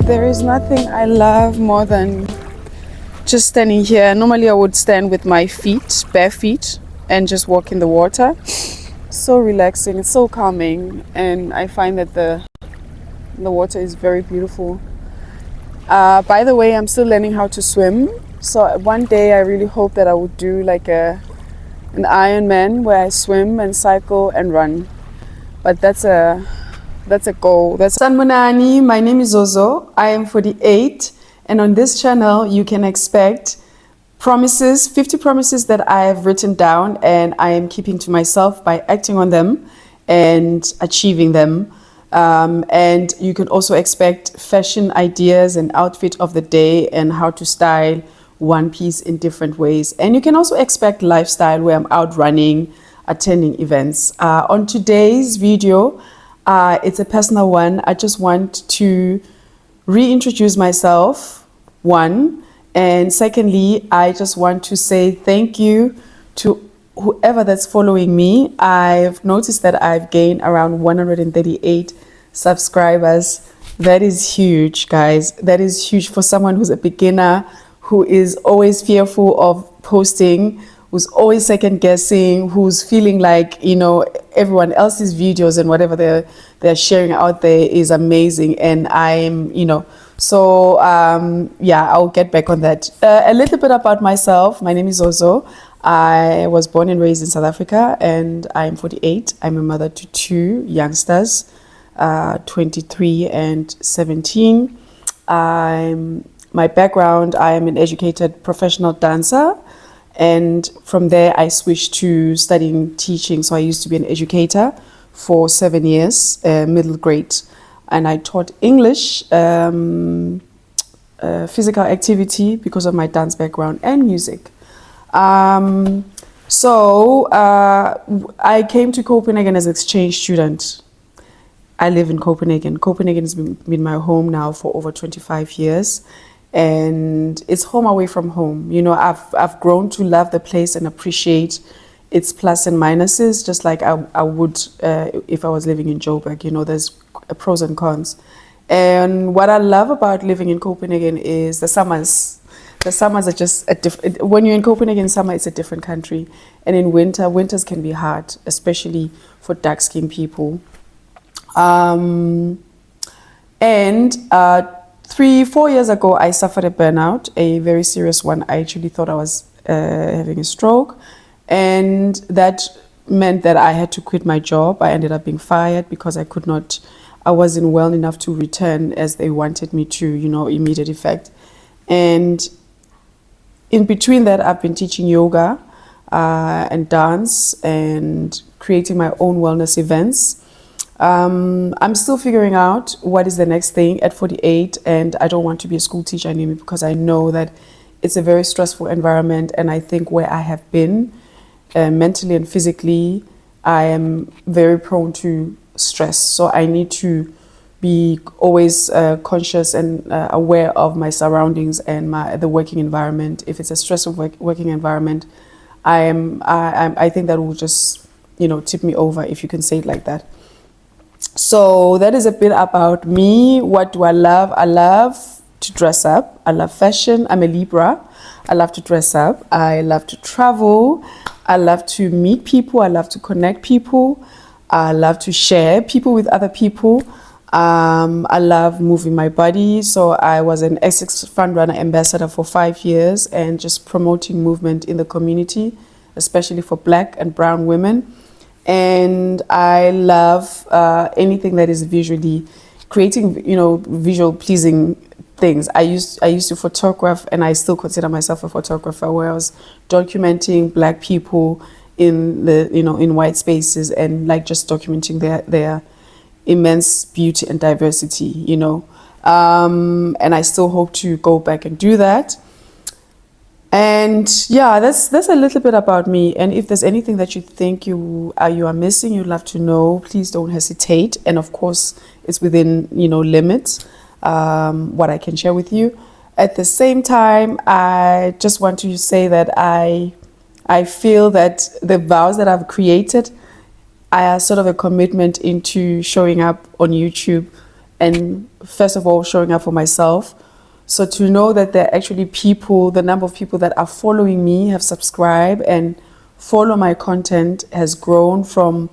There is nothing I love more than just standing here. Normally I would stand with my feet, bare feet, and just walk in the water. So relaxing, it's so calming, and I find that the water is very beautiful. By the way, I'm still learning how to swim. So one day I really hope that I would do like an Ironman where I swim and cycle and run. But that's a goal. Sanmonani, my name is Zozo. I am 48, and on this channel you can expect promises, 50 promises that I have written down and I am keeping to myself by acting on them and achieving them. And you can also expect fashion ideas and outfit of the day and how to style one piece in different ways. And you can also expect lifestyle where I'm out running, attending events. On today's video, it's a personal one. I just want to reintroduce myself, one, and secondly, I just want to say thank you to whoever that's following me. I've noticed that I've gained around 138 subscribers. That is huge, guys. That is huge for someone who's a beginner, who is always fearful of posting, who's always second guessing, who's feeling like, you know, everyone else's videos and whatever they're sharing out there is amazing. And I'm, you know, so yeah, I'll get back on that. A little bit about myself. My name is Zozo. I was born and raised in South Africa, and I'm 48. I'm a mother to two youngsters, 23 and 17. My background, I am an educated professional dancer. And from there, I switched to studying teaching. So I used to be an educator for 7 years, middle grade. And I taught English, physical activity because of my dance background and music. So I came to Copenhagen as an exchange student. I live in Copenhagen. Copenhagen has been my home now for over 25 years. And it's home away from home. You know, I've grown to love the place and appreciate its plus and minuses, just like I would if I was living in Joburg. You know, there's pros and cons. And what I love about living in Copenhagen is the summers. The summers are just a different. When you're in Copenhagen, summer it's a different country, and in winter, winters can be hard, especially for dark-skinned people. And 3-4 years ago, I suffered a burnout, a very serious one. I actually thought I was having a stroke, and that meant that I had to quit my job. I ended up being fired because I wasn't well enough to return as they wanted me to, you know, immediate effect. And in between that, I've been teaching yoga and dance and creating my own wellness events. I'm still figuring out what is the next thing at 48, and I don't want to be a school teacher anymore because I know that it's a very stressful environment, and I think where I have been mentally and physically, I am very prone to stress. So I need to be always conscious and aware of my surroundings and the working environment. If it's a stressful working environment, I think that will just, you know, tip me over, if you can say it like that. So that is a bit about me. What do I love? I love to dress up. I love fashion. I'm a Libra. I love to dress up. I love to travel. I love to meet people. I love to connect people. I love to share people with other people. I love moving my body. So I was an Essex Frontrunner ambassador for 5 years and just promoting movement in the community, especially for Black and brown women. And I love anything that is visually creating, you know, visual pleasing things. I used to photograph, and I still consider myself a photographer, where I was documenting Black people in the, you know, in white spaces, and like just documenting their immense beauty and diversity, you know. And I still hope to go back and do that. And yeah, that's a little bit about me. And if there's anything that you think you are missing, you'd love to know, please don't hesitate. And of course, it's within, you know, limits, what I can share with you. At the same time, I just want to say that I feel that the vows that I've created are sort of a commitment into showing up on YouTube and first of all, showing up for myself. So to know that there are actually people, the number of people that are following me, have subscribed and follow my content has grown from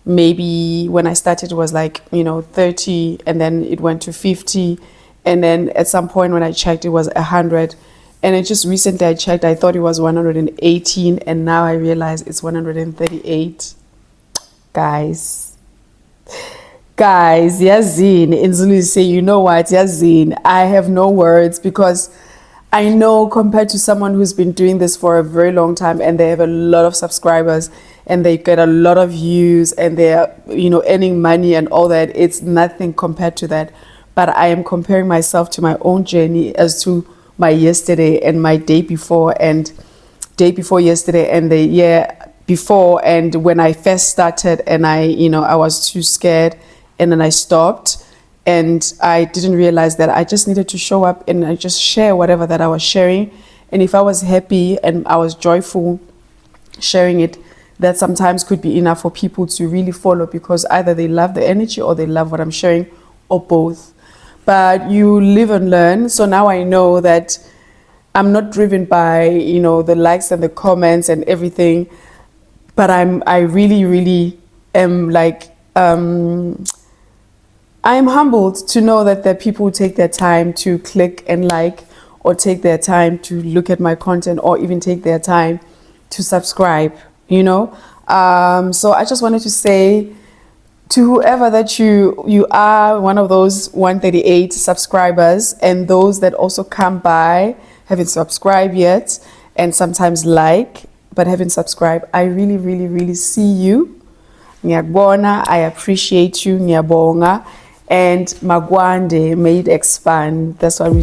maybe when I started it was like, 30, and then it went to 50. And then at some point when I checked, it was 100. And it just recently I checked, I thought it was 118, and now I realize it's 138. Guys, yazini, in Zulu you say, you know what, yazini, I have no words, because I know compared to someone who's been doing this for a very long time and they have a lot of subscribers and they get a lot of views and they're, earning money and all that, it's nothing compared to that. But I am comparing myself to my own journey as to my yesterday and my day before yesterday and the year before, and when I first started and I was too scared and then I stopped and I didn't realize that I just needed to show up and I just share whatever that I was sharing. And if I was happy and I was joyful sharing it, that sometimes could be enough for people to really follow, because either they love the energy or they love what I'm sharing, or both. But you live and learn. So now I know that I'm not driven by, the likes and the comments and everything, but I really, really am like, I'm humbled to know that there are people who take their time to click and like, or take their time to look at my content, or even take their time to subscribe, So I just wanted to say to whoever that you are one of those 138 subscribers, and those that also come by, haven't subscribed yet, and sometimes like, but haven't subscribed, I really, really, really see you. Ngiyakubona, I appreciate you, ngiyabonga, and magwande, may it expand. That's what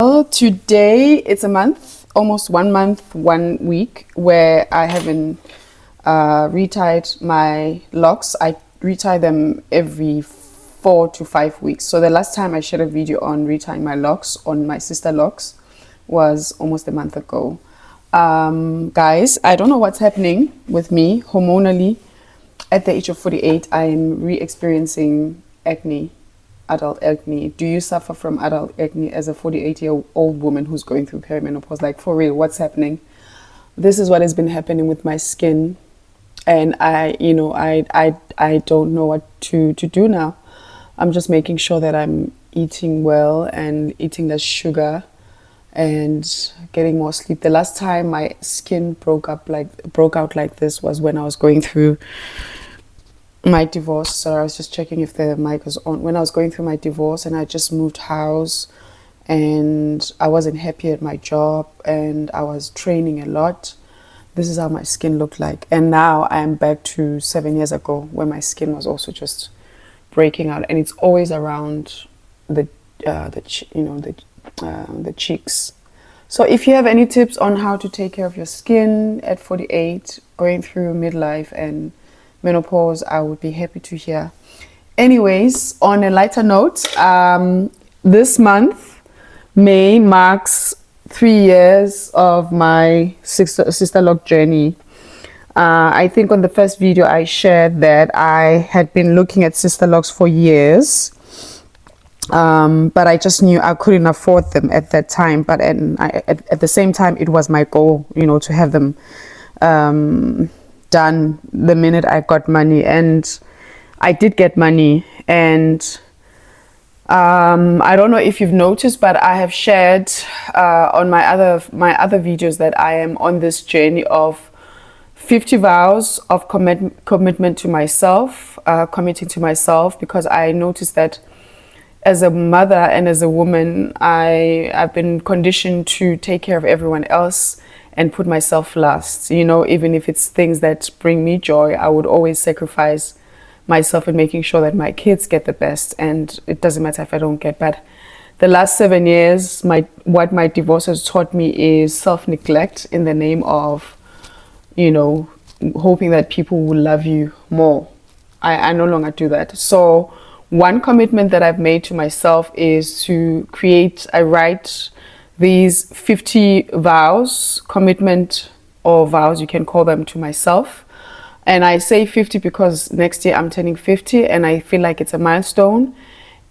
Well, today it's a month, almost 1 month, 1 week, where I haven't retied my locks. I retie them every 4 to 5 weeks. So the last time I shared a video on retying my locks, on my sister locks, was almost a month ago. Guys, I don't know what's happening with me hormonally. At the age of 48, I'm re-experiencing acne. Adult acne. Do you suffer from adult acne as a 48-year-old woman who's going through perimenopause? Like, for real, what's happening? This is what has been happening with my skin, and I don't know what to do now. I'm just making sure that I'm eating well and eating less sugar and getting more sleep. The last time my skin broke out like this was when I was going through my divorce. So I was just checking if the mic was on. When I was going through my divorce and I just moved house and I wasn't happy at my job and I was training a lot, this is how my skin looked like. And now I am back to 7 years ago, where my skin was also just breaking out, and it's always around the cheeks. So if you have any tips on how to take care of your skin at 48, going through midlife and menopause, I would be happy to hear. Anyways, on a lighter note, this month, May, marks 3 years of my sister lock journey. I think on the first video I shared that I had been looking at sister locks for years, but I just knew I couldn't afford them at that time. But at the same time, it was my goal, to have them done the minute I got money, and I did get money. And I don't know if you've noticed, but I have shared on my other videos that I am on this journey of 50 vows of commitment to myself, committing to myself, because I noticed that as a mother and as a woman, I've been conditioned to take care of everyone else and put myself last. Even if it's things that bring me joy, I would always sacrifice myself in making sure that my kids get the best, and it doesn't matter if I don't get. But the last 7 years, what my divorce has taught me is self-neglect in the name of, hoping that people will love you more. I no longer do that. So one commitment that I've made to myself is to I write these 50 vows, commitment or vows, you can call them, to myself. And I say 50 because next year I'm turning 50, and I feel like it's a milestone,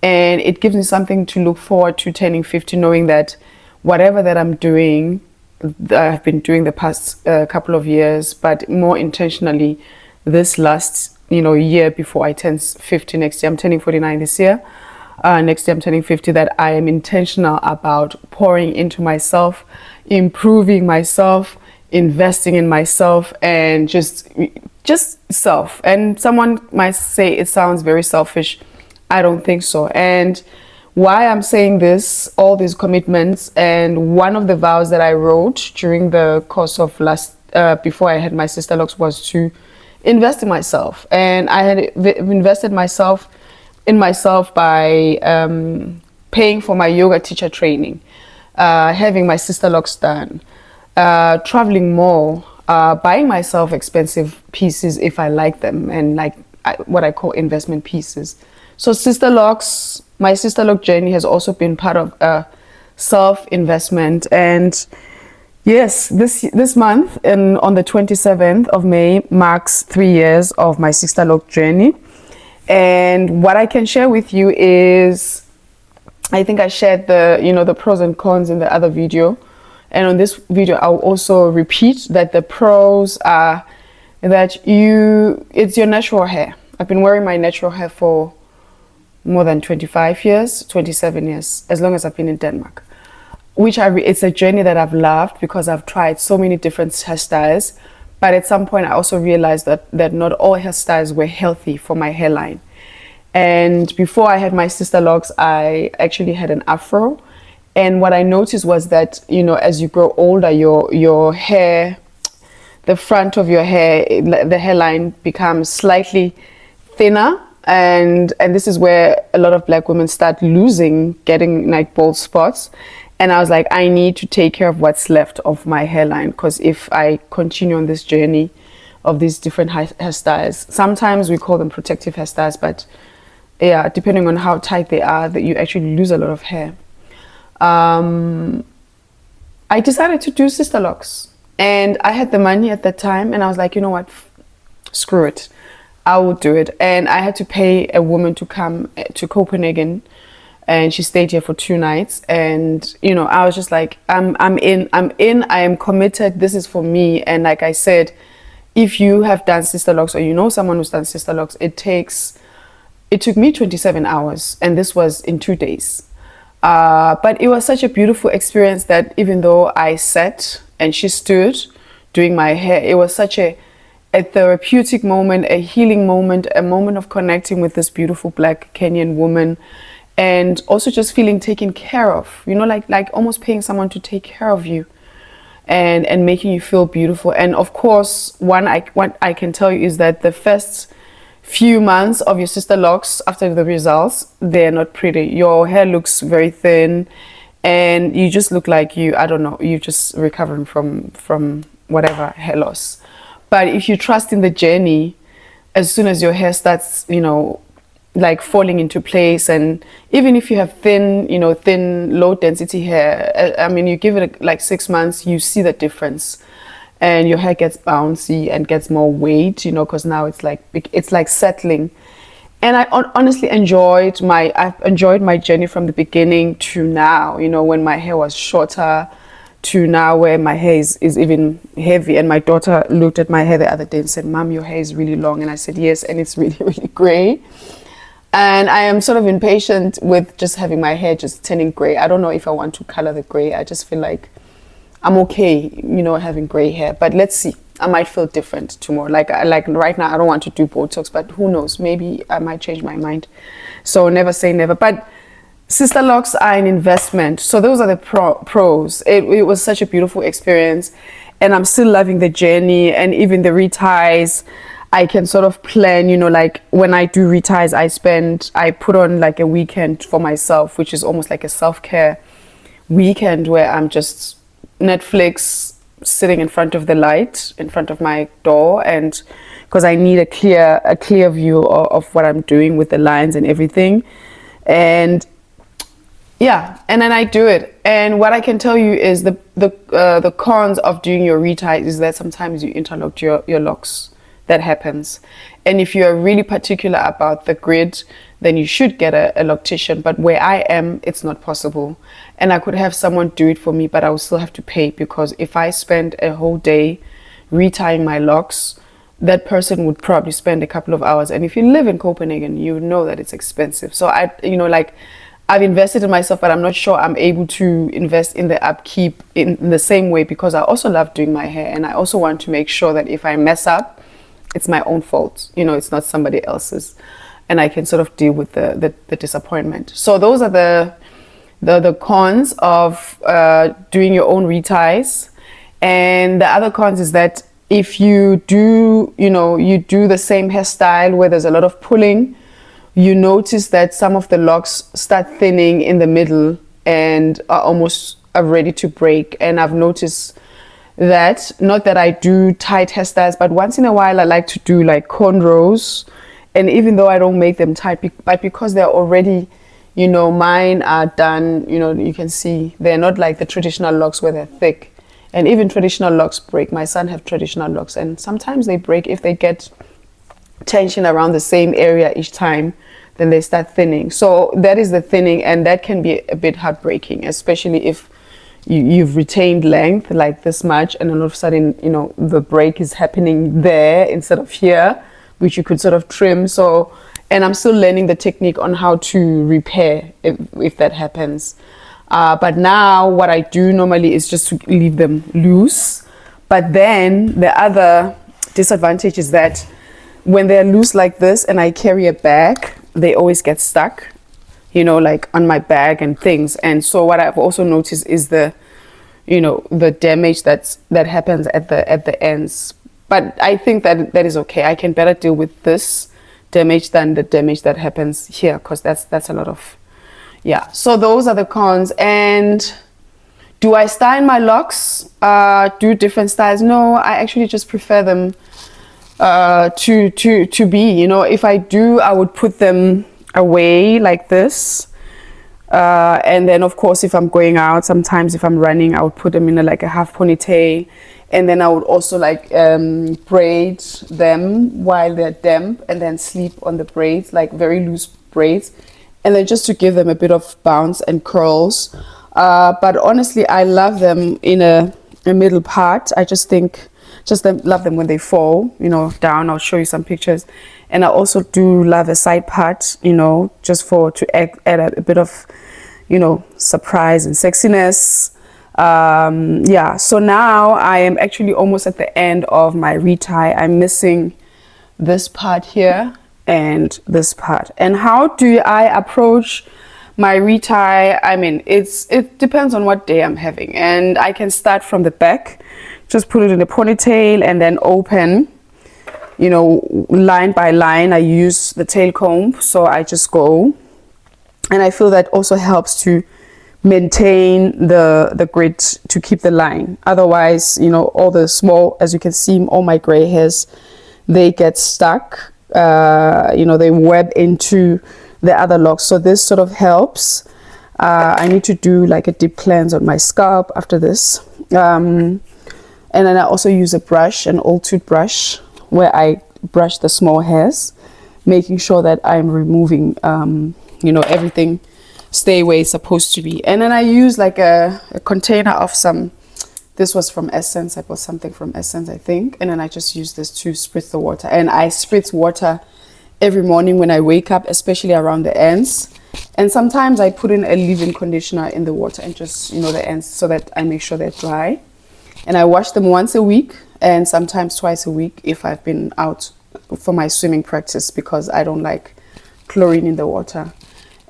and it gives me something to look forward to turning 50, knowing that whatever that I'm doing, that I've been doing the past couple of years, but more intentionally this last year before I turn 50 next year. I'm turning 49 this year. Next year I'm turning 50, that I am intentional about pouring into myself, improving myself, investing in myself, and just self. And someone might say it sounds very selfish. I don't think so. And why I'm saying this, all these commitments, and one of the vows that I wrote during the course of before I had my sister locks, was to invest in myself. And I had invested in myself by paying for my yoga teacher training, having my sister locks done, traveling more, buying myself expensive pieces if I like them, and what I call investment pieces. So my sister lock journey has also been part of a self-investment. And yes, this month, and on the 27th of May, marks 3 years of my sister lock journey. And what I can share with you is, I think I shared the pros and cons in the other video. And on this video, I'll also repeat that the pros are that it's your natural hair. I've been wearing my natural hair for more than 25 years, 27 years, as long as I've been in Denmark. It's a journey that I've loved, because I've tried so many different hairstyles. But at some point, I also realized that not all hairstyles were healthy for my hairline. And before I had my sister locks, I actually had an afro. And what I noticed was that, as you grow older, your hair, the front of your hair, the hairline becomes slightly thinner. And this is where a lot of Black women start getting like bald spots. And I was like, I need to take care of what's left of my hairline, because if I continue on this journey of these different hairstyles, sometimes we call them protective hairstyles, but yeah, depending on how tight they are, that you actually lose a lot of hair. I decided to do sister locks, and I had the money at that time, and I was like, you know what, screw it, I will do it. And I had to pay a woman to come to Copenhagen, and she stayed here for 2 nights. And you know, I was just like, I'm in, I am committed, this is for me. And like I said, if you have done sister locks, or you know someone who's done sister locks, it took me 27 hours, and this was in 2 days. But it was such a beautiful experience that even though I sat and she stood doing my hair, it was such a therapeutic moment, a healing moment, a moment of connecting with this beautiful Black Kenyan woman, and also just feeling taken care of, you know, like almost paying someone to take care of you and making you feel beautiful. And of course, what I can tell you is that the first few months of your sister locks, after the results, they're not pretty. Your hair looks very thin, and you just look like you're just recovering from whatever hair loss. But if you trust in the journey, as soon as your hair starts, you know, like falling into place, and even if you have thin, low density hair, I mean, you give it like 6 months, you see the difference. And your hair gets bouncy and gets more weight, you know, because now it's like settling. And I honestly enjoyed my journey from the beginning to now, you know, when my hair was shorter, to now where my hair is even heavy. And my daughter looked at my hair the other day and said, "Mom, your hair is really long." And I said, "Yes," and it's really, really gray. And I am sort of impatient with just having my hair just turning gray. I don't know if I want to color the gray. I just feel like I'm okay, you know, having gray hair, but let's see. I might feel different tomorrow. Like right now, I don't want to do Botox, but who knows? Maybe I might change my mind. So never say never. But sister locks are an investment. So those are the pros. It was such a beautiful experience, and I'm still loving the journey. And even the reties, I can sort of plan, you know, like when I do reties, I put on like a weekend for myself, which is almost like a self-care weekend where I'm just Netflix, sitting in front of the light in front of my door, and because I need a clear view of what I'm doing with the lines and everything. And yeah, and then I do it. And what I can tell you is the cons of doing your reties is that sometimes you interlock your locks. That happens. And if you are really particular about the grid, then you should get a loctician. But where I am, it's not possible. And I could have someone do it for me, but I will still have to pay, because if I spend a whole day retying my locks, that person would probably spend a couple of hours. And if you live in Copenhagen, you know that it's expensive. So I've invested in myself, but I'm not sure I'm able to invest in the upkeep in the same way, because I also love doing my hair. And I also want to make sure that if I mess up, it's my own fault, you know, it's not somebody else's, and I can sort of deal with the disappointment. So those are the cons of doing your own reties. And the other cons is that if you do the same hairstyle where there's a lot of pulling, you notice that some of the locks start thinning in the middle and are ready to break. And I've noticed that, not that I do tight hairstyles, but once in a while I like to do like cornrows. And even though I don't make them tight, but because they're already, you know, mine are done, you know, you can see they're not like the traditional locks where they're thick. And even traditional locks break. My son have traditional locks, and sometimes they break if they get tension around the same area each time, then they start thinning. So that is the thinning, and that can be a bit heartbreaking, especially if you've retained length like this much, and all of a sudden, you know, the break is happening there instead of here, which you could sort of trim. So, and I'm still learning the technique on how to repair if that happens. But now what I do normally is just to leave them loose. But then the other disadvantage is that when they're loose like this and I carry a bag, they always get stuck, you know, like on my bag and things. And so what I've also noticed is the damage that happens at the ends. But I think that is okay. I can better deal with this damage than the damage that happens here, because that's a lot of, yeah. So those are the cons. And Do I style my locks? Do different styles? No, I actually just prefer them to be, you know, if I do, I would put them away like this. And then of course, if I'm going out, sometimes if I'm running, I would put them in like a half ponytail. And then I would also like braid them while they're damp and then sleep on the braids, like very loose braids. And then just to give them a bit of bounce and curls. But honestly, I love them in a middle part. I just think, love them when they fall, you know, down. I'll show you some pictures. And I also do love a side part, you know, just to add a bit of, you know, surprise and sexiness. Yeah, so now I am actually almost at the end of my retie. I'm missing this part here and this part. And how do I approach my retie? I mean, it depends on what day I'm having, and I can start from the back, just put it in a ponytail and then open, you know, line by line. I use the tail comb, so I just go, and I feel that also helps to maintain the grid, to keep the line. Otherwise, you know, all the small, as you can see, all my gray hairs, they get stuck, you know, they web into the other locks. So this sort of helps. I need to do like a deep cleanse on my scalp after this. And then I also use a brush, an old toothbrush, where I brush the small hairs, making sure that I'm removing, you know, everything stay where it's supposed to be. And then I use like a container of some, this was from Essence. I bought something from Essence, I think. And then I just use this to spritz the water. And I spritz water every morning when I wake up, especially around the ends. And sometimes I put in a leave-in conditioner in the water and just, you know, the ends, so that I make sure they're dry. And I wash them once a week and sometimes twice a week if I've been out for my swimming practice, because I don't like chlorine in the water.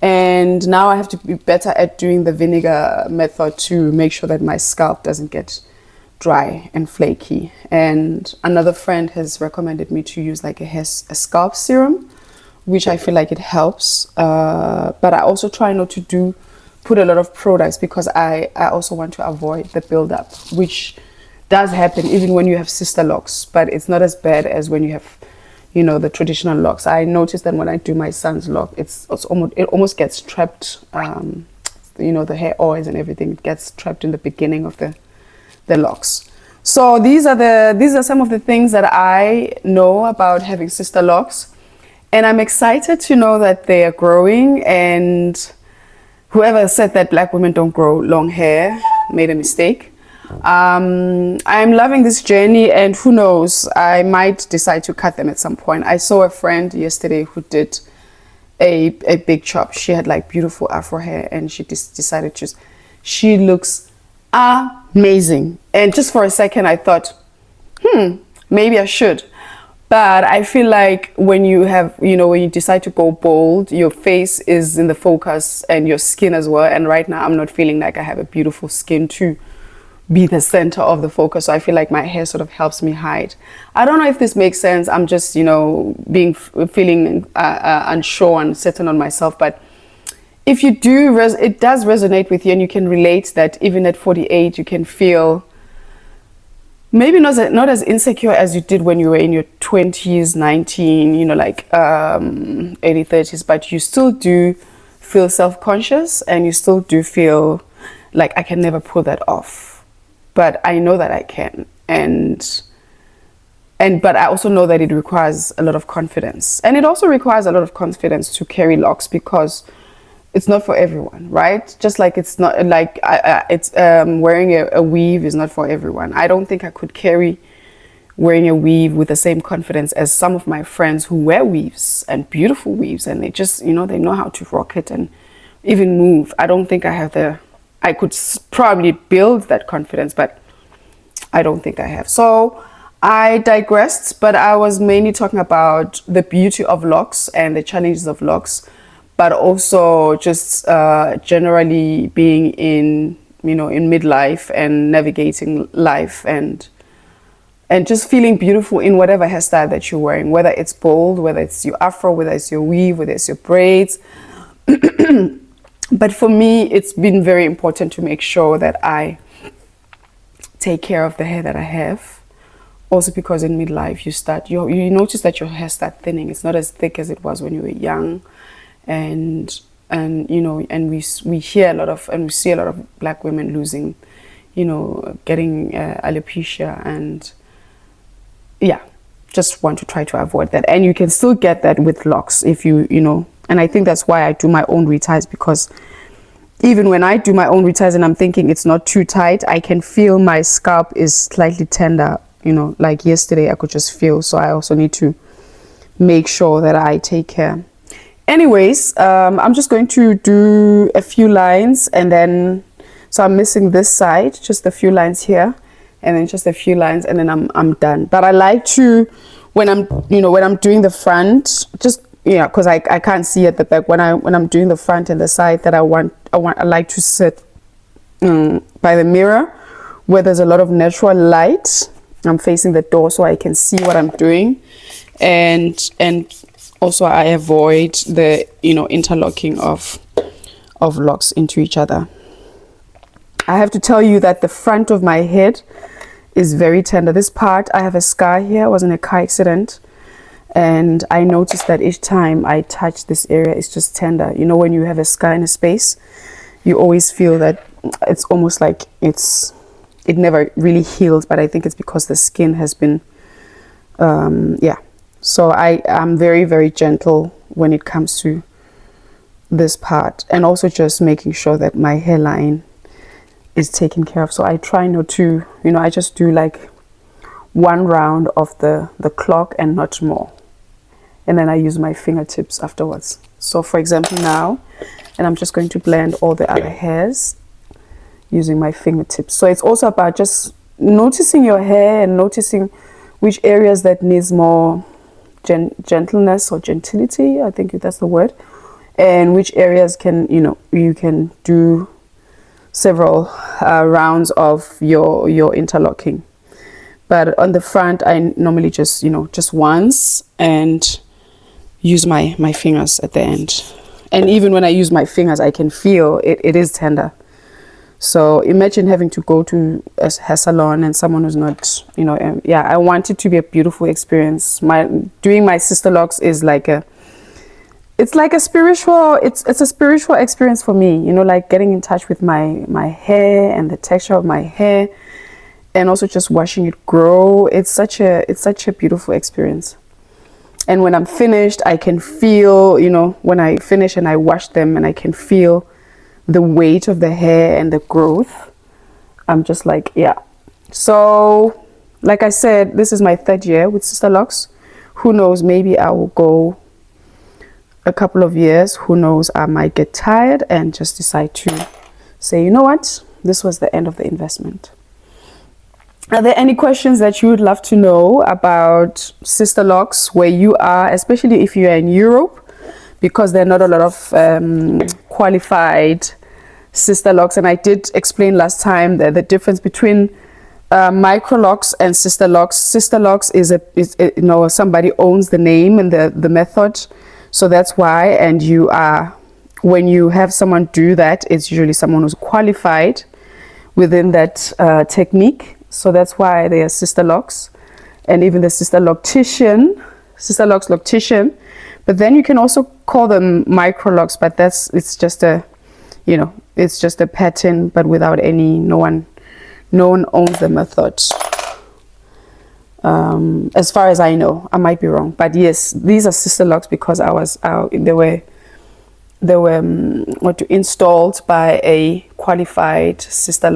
And now I have to be better at doing the vinegar method to make sure that my scalp doesn't get dry and flaky. And another friend has recommended me to use like a scalp serum, which I feel like it helps. But I also try not to put a lot of products, because I also want to avoid the buildup, which does happen even when you have sister locks, but it's not as bad as when you have, you know, the traditional locks. I noticed that when I do my son's lock, it almost gets trapped, you know, the hair oils and everything, it gets trapped in the beginning of the locks. So these are some of the things that I know about having sister locks, and I'm excited to know that they are growing. And whoever said that black women don't grow long hair made a mistake. I'm loving this journey, and who knows, I might decide to cut them at some point. I saw a friend yesterday who did a big chop. She had like beautiful afro hair, and she decided to, she looks amazing. And just for a second I thought, maybe I should. But I feel like when you have, you know, when you decide to go bold, your face is in the focus and your skin as well. And right now I'm not feeling like I have a beautiful skin to be the center of the focus. So I feel like my hair sort of helps me hide. I don't know if this makes sense. I'm just, you know, feeling unsure and certain on myself. But if you do, it does resonate with you, and you can relate that even at 48, you can feel maybe not as insecure as you did when you were in your 20s, 19, you know, like early 30s, but you still do feel self-conscious, and you still do feel like I can never pull that off. But I know that I can, but I also know that it requires a lot of confidence, and it also requires a lot of confidence to carry locks, because it's not for everyone, right? Just like it's not like wearing a weave is not for everyone. I don't think I could carry wearing a weave with the same confidence as some of my friends who wear weaves, and beautiful weaves, and they just, you know, they know how to rock it and even move. I don't think I have I could probably build that confidence, but I don't think I have. So I digressed, but I was mainly talking about the beauty of locks and the challenges of locks, but also just generally being in, you know, in midlife and navigating life, and just feeling beautiful in whatever hairstyle that you're wearing, whether it's bold, whether it's your afro, whether it's your weave, whether it's your braids. But for me, it's been very important to make sure that I take care of the hair that I have. Also because in midlife you notice that your hair start thinning. It's not as thick as it was when you were young, and we hear a lot of, and we see a lot of black women losing, getting alopecia, and yeah, just want to try to avoid that. And you can still get that with locks if and I think that's why I do my own reties, because even when I do my own reties and I'm thinking it's not too tight, I can feel my scalp is slightly tender, like yesterday I could just feel. So I also need to make sure that I take care. Anyways, I'm just going to do a few lines, and then, so I'm missing this side, just a few lines here, and then just a few lines, and then I'm done. But I like to, when I'm doing the front, just, because I can't see at the back, when I'm doing the front and the side, that I like to sit by the mirror where there's a lot of natural light. I'm facing the door so I can see what I'm doing, and also I avoid the interlocking of locks into each other. I have to tell you that the front of my head is very tender. This part, I have a scar here. I was in a car accident, and I noticed that each time I touch this area, it's just tender. When you have a scar in a space, you always feel that it's almost like it never really healed, but I think it's because the skin has been so I am very, very gentle when it comes to this part, and also just making sure that my hairline is taken care of. So I try not to, I just do like one round of the clock and not more, and then I use my fingertips afterwards. So for example now, and I'm just going to blend all the other hairs using my fingertips. So it's also about just noticing your hair and noticing which areas that needs more gentleness or gentility, I think that's the word, and which areas can you can do several rounds of your interlocking. But on the front, I normally just just once, and use my fingers at the end. And even when I use my fingers, I can feel it is tender. So imagine having to go to a hair salon and someone who's not, I want it to be a beautiful experience. Doing my sister locks is like a spiritual experience for me, like getting in touch with my hair and the texture of my hair, and also just watching it grow. It's such a beautiful experience. And when I'm finished, I can feel, when I finish and I wash them, and I can feel the weight of the hair and the growth. I'm just like, yeah. So like I said, this is my 3rd year with Sister Locks. Who knows, maybe I will go a couple of years. Who knows, I might get tired and just decide to say, you know what, this was the end of the investment. Are there any questions that you would love to know about Sister Locks where you are, especially if you are in Europe? Because there are not a lot of qualified Sister Locks, and I did explain last time that the difference between micro locks and Sister Locks. Sister Locks is somebody owns the name and the method, so that's why. And when you have someone do that, it's usually someone who's qualified within that technique. So that's why they are Sister Locks, and even the Sister Locks Loctician. But then you can also call them micro locks, but it's just a pattern, but without no one owns the method. As far as I know, I might be wrong, but yes, these are Sister Locks because they were installed by a qualified Sister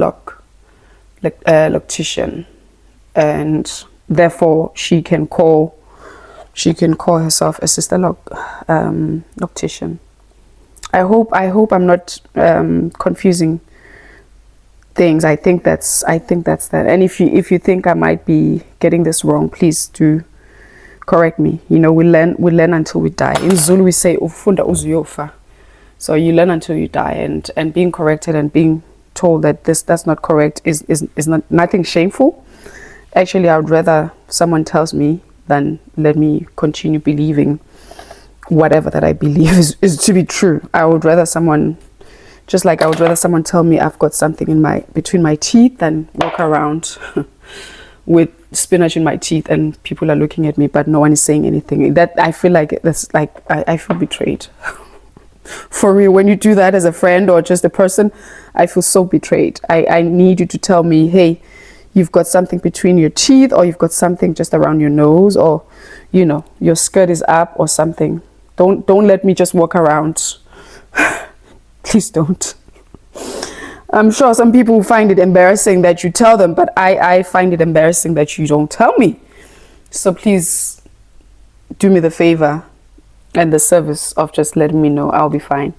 Loctician, and therefore she can call herself a Sister Loctician. I hope I'm not confusing things. I think that's that. And if you think I might be getting this wrong, please do correct me. We learn until we die. In Zulu we say ufunda uzuyofa. So you learn until you die, and being corrected and being told that that's not correct is nothing shameful. Actually, I would rather someone tells me than let me continue believing whatever that I believe is to be true. I would rather someone Just like I would rather someone tell me I've got something in between my teeth than walk around with spinach in my teeth and people are looking at me but no one is saying anything. That I feel like that's like I feel betrayed. For real, when you do that as a friend or just a person, I feel so betrayed. I need you to tell me, hey, you've got something between your teeth, or you've got something just around your nose, or your skirt is up or something. Don't let me just walk around. Please don't. I'm sure some people find it embarrassing that you tell them, but I find it embarrassing that you don't tell me. So please do me the favor and the service of just letting me know. I'll be fine.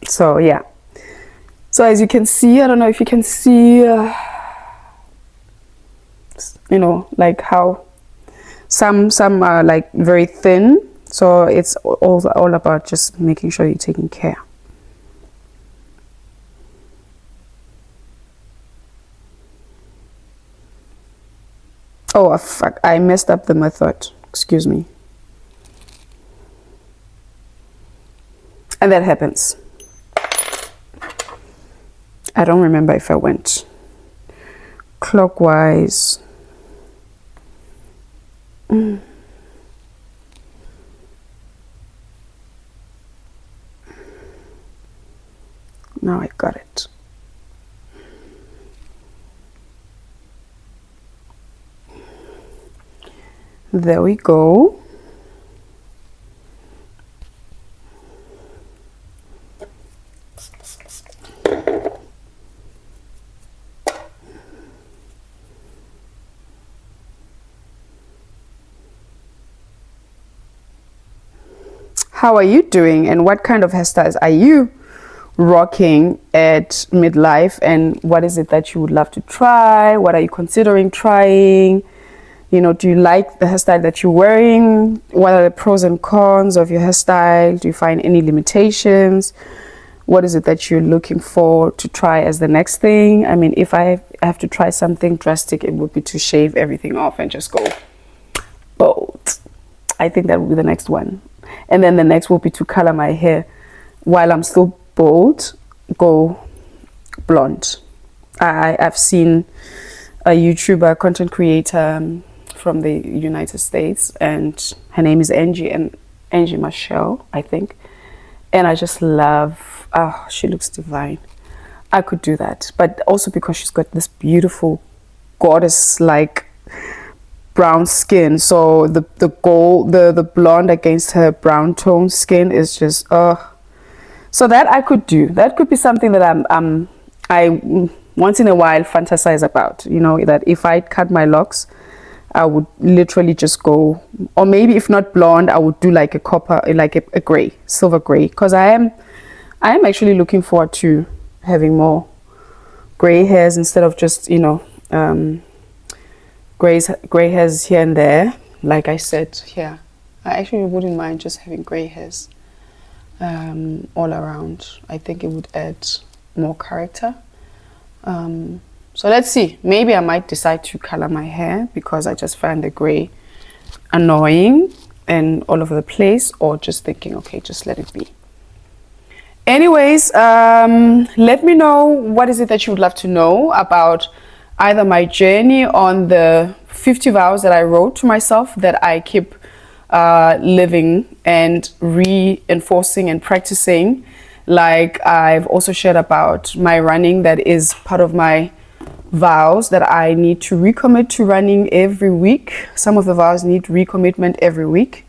So yeah. So as you can see, I don't know if you can see, like how some are like very thin. So it's all about just making sure you're taking care. Oh, fuck, I messed up the method. Excuse me. And that happens. I don't remember if I went clockwise. Now I got it. There we go. How are you doing, and what kind of hairstyles are you rocking at midlife, and what is it that you would love to try? What are you considering trying? Do you like the hairstyle that you're wearing? What are the pros and cons of your hairstyle? Do you find any limitations? What is it that you're looking for to try as the next thing? I mean, if I have to try something drastic, it would be to shave everything off and just go bald. I think that would be the next one. And then the next will be to color my hair while I'm still bald, go blonde. I've seen a YouTuber, content creator from the United States, and her name is Angie Michelle, I think. And I just love, she looks divine. I could do that, but also because she's got this beautiful goddess like brown skin, so the gold, the blonde against her brown tone skin is just so that I could do. That could be something that I once in a while fantasize about, that if I cut my locks, I would literally just go, or maybe if not blonde, I would do like a copper, like a gray, silver gray, because I am actually looking forward to having more gray hairs instead of just gray hairs here and there. Like I said, yeah, I actually wouldn't mind just having gray hairs all around. I think it would add more character. So let's see, maybe I might decide to color my hair because I just find the gray annoying and all over the place, or just thinking, okay, just let it be. Anyways, let me know what is it that you would love to know about either my journey on the 50 vows that I wrote to myself that I keep living and reinforcing and practicing. Like I've also shared about my running, that is part of my vows that I need to recommit to running every week. Some of the vows need recommitment every week,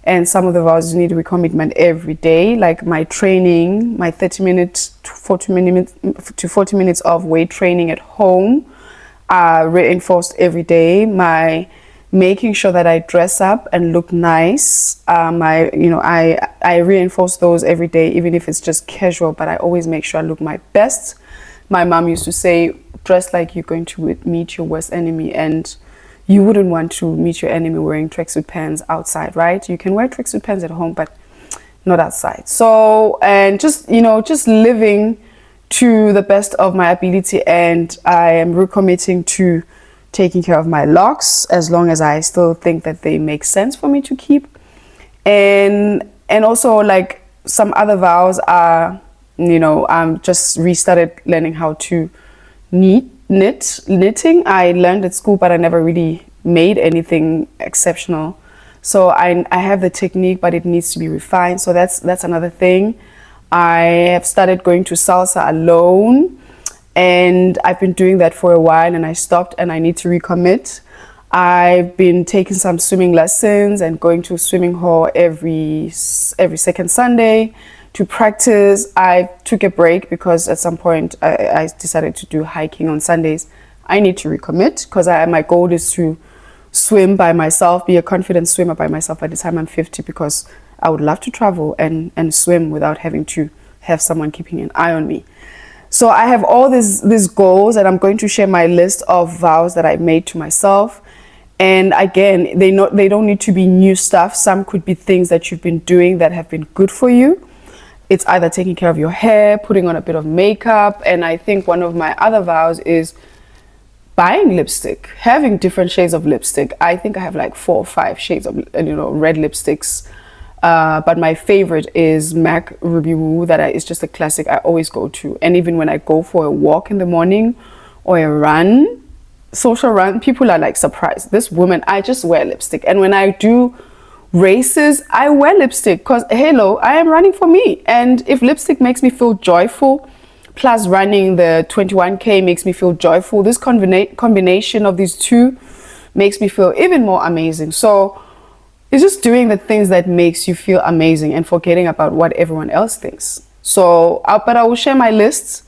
and some of the vows need recommitment every day. Like my training, my 30 minutes to 40 minutes of weight training at home, reinforced every day. My making sure that I dress up and look nice, I reinforce those every day, even if it's just casual, but I always make sure I look my best. My mom used to say, dress like you're going to meet your worst enemy, and you wouldn't want to meet your enemy wearing tracksuit pants outside, right? You can wear tracksuit pants at home, but not outside. So, and just living to the best of my ability, and I am recommitting to taking care of my locks as long as I still think that they make sense for me to keep. And also, like, some other vows are just restarted learning how to knitting. I learned at school, but I never really made anything exceptional. So I have the technique, but it needs to be refined. So that's another thing. I have started going to salsa alone, and I've been doing that for a while, and I stopped, and I need to recommit. I've been taking some swimming lessons and going to a swimming hall every second Sunday to practice. I took a break because at some point I decided to do hiking on Sundays. I need to recommit because my goal is to swim by myself, be a confident swimmer by myself by the time I'm 50, because I would love to travel and swim without having to have someone keeping an eye on me. So I have all these goals, and I'm going to share my list of vows that I made to myself. And again, they don't need to be new stuff. Some could be things that you've been doing that have been good for you. It's either taking care of your hair, putting on a bit of makeup. And I think one of my other vows is buying lipstick, having different shades of lipstick. I think I have like 4 or 5 shades of red lipsticks. But my favorite is MAC Ruby Woo. Is just a classic I always go to. And even when I go for a walk in the morning or a run, social run, people are like surprised. This woman, I just wear lipstick. And when I do races, I wear lipstick because, hello, I am running for me. And if lipstick makes me feel joyful, plus running the 21K makes me feel joyful, this combination of these two makes me feel even more amazing. So it's just doing the things that makes you feel amazing and forgetting about what everyone else thinks. So, but I will share my lists.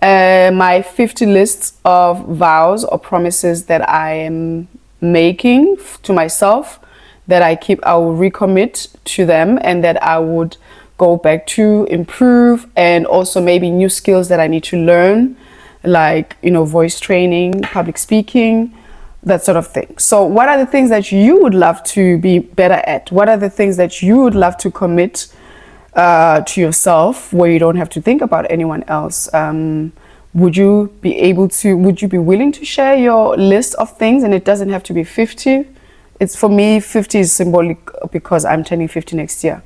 My 50 lists of vows or promises that I am making to myself, that I will recommit to them, and that I would go back to improve, and also maybe new skills that I need to learn, like, voice training, public speaking, that sort of thing. So what are the things that you would love to be better at? What are the things that you would love to commit to yourself, where you don't have to think about anyone else? Would you be willing to share your list of things? And it doesn't have to be 50. It's, for me, 50 is symbolic because I'm turning 50 next year.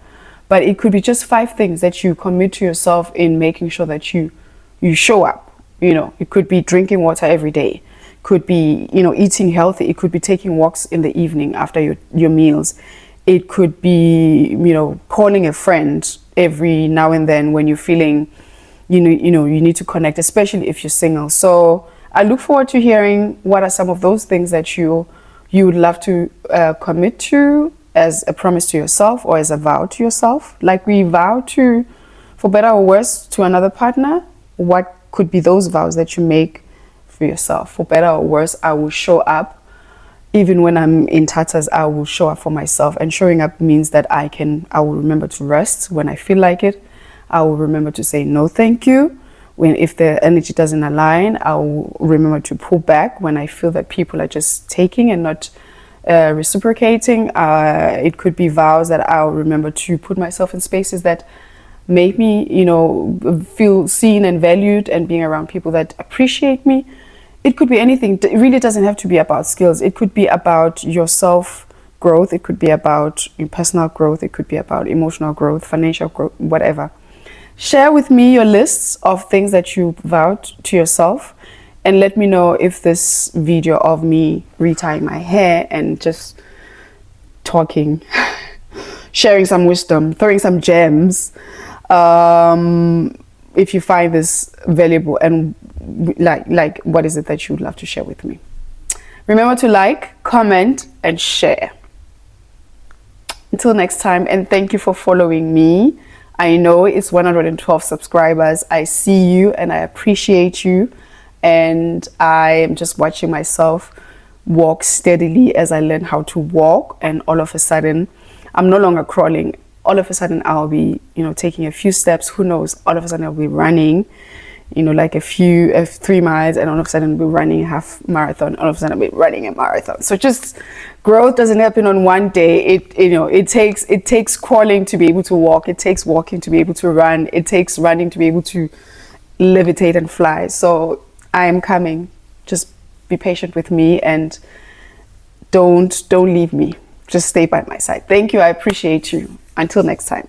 But it could be just 5 things that you commit to yourself in making sure that you show up. It could be drinking water every day. Could be, eating healthy. It could be taking walks in the evening after your meals. It could be, calling a friend every now and then when you're feeling, you need to connect, especially if you're single. So I look forward to hearing what are some of those things that you would love to commit to as a promise to yourself or as a vow to yourself. Like we vow to, for better or worse, to another partner. What could be those vows that you make for yourself? For better or worse, I will show up. Even when I'm in tatters, I will show up for myself. And showing up means that I will remember to rest when I feel like it. I will remember to say no thank you. If the energy doesn't align, I will remember to pull back when I feel that people are just taking and not reciprocating. It could be vows that I'll remember to put myself in spaces that make me, feel seen and valued, and being around people that appreciate me. It could be anything. It really doesn't have to be about skills. It could be about your self growth. It could be about your personal growth. It could be about emotional growth, financial growth, whatever. Share with me your lists of things that you vowed to yourself, and let me know if this video of me retying my hair and just talking, sharing some wisdom, throwing some gems, if you find this valuable, and like what is it that you would love to share with me. Remember to like, comment, and share. Until next time, and thank you for following me. I know it's 112 subscribers. I see you and I appreciate you, and I am just watching myself walk steadily as I learn how to walk, and all of a sudden I'm no longer crawling. All of a sudden I'll be taking a few steps. Who knows, all of a sudden I'll be running like a 3 miles, and all of a sudden I'll be running a half marathon. All of a sudden I'll be running a marathon. So just growth doesn't happen on one day. It takes crawling to be able to walk. It takes walking to be able to run. It takes running to be able to levitate and fly. So I am coming. Just be patient with me, and don't leave me. Just stay by my side. Thank you. I appreciate you. Until next time.